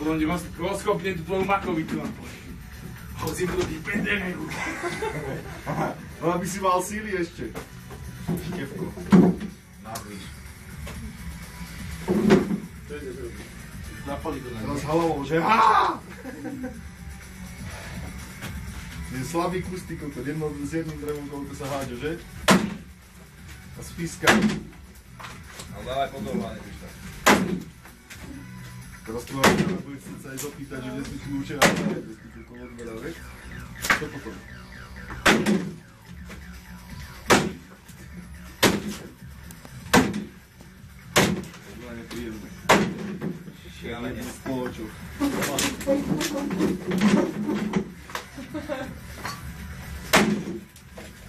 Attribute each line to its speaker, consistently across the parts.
Speaker 1: Potom ti rozkopne tú tvoju makovitu na poli. Hoci do tých penderejú.
Speaker 2: No aby si mal síly ešte. Števko.
Speaker 3: Nabíš.
Speaker 1: To je to. Zapali to na
Speaker 2: Teraz hlavou, že? Je slabý kus, ty kokot. S jedným drevom koľko sa hádže, že? A s pískami.
Speaker 3: Ale dávaj pozor, hlavne píš tak.
Speaker 2: Teraz tvoja žena bude chcieť sa aj dopýtať, že kde sú kľúče a kde sú kľúče odvedal, vieš? Čo potom? To je nepríjemné.
Speaker 3: Šialenie.
Speaker 2: Spoločok.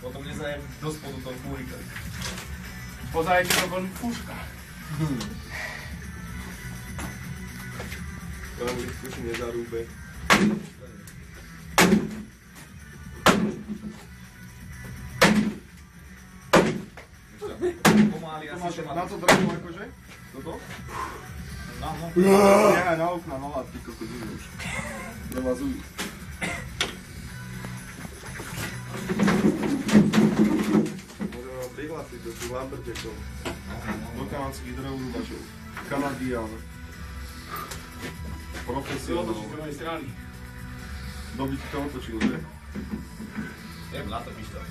Speaker 3: Potom nezajem do spodu toho kúrika.
Speaker 1: Pozaj ti to von puška.
Speaker 2: Tam už nezarúbe.
Speaker 3: Pomáli
Speaker 2: To
Speaker 3: asi
Speaker 2: máš
Speaker 3: to má.
Speaker 2: na to drevo akože? Toto?
Speaker 3: No.
Speaker 2: Nie, na okna, na látky, kokot už. Treba zuby. Môžeme vám prihlásiť do tých Lambertekov. Do kanadských drevorúbačov. Kanadián. Profesionál.
Speaker 1: Otočíš do mojej strany.
Speaker 2: Kto by ti to otočil, že?
Speaker 3: Jem na to píš to.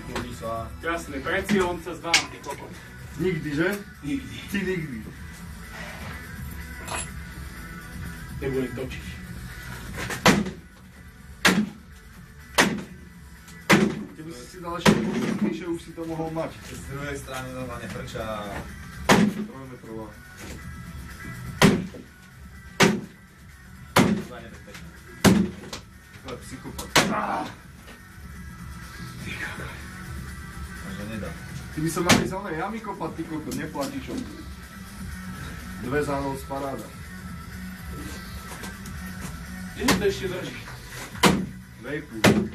Speaker 3: Kúrni sa.
Speaker 1: Jasné, pred cieľom sa zdám, ty kokot.
Speaker 2: Nikdy, že?
Speaker 1: Nikdy.
Speaker 2: Ty nikdy.
Speaker 1: Nebudem točiť.
Speaker 2: Keby si si dal ešte pokrutnejšie, už si to mohol mať.
Speaker 3: Z druhej strany normálne frča.
Speaker 2: 3-metrová.
Speaker 3: To je nebezpečné.
Speaker 2: To je psychopat.
Speaker 3: Takže nedá.
Speaker 2: Ty by som mal ísť oné jamy kopať, ty kokot, neplatí čo. 2 za noc, paráda.
Speaker 1: Kde to ešte drží?
Speaker 2: 2,5.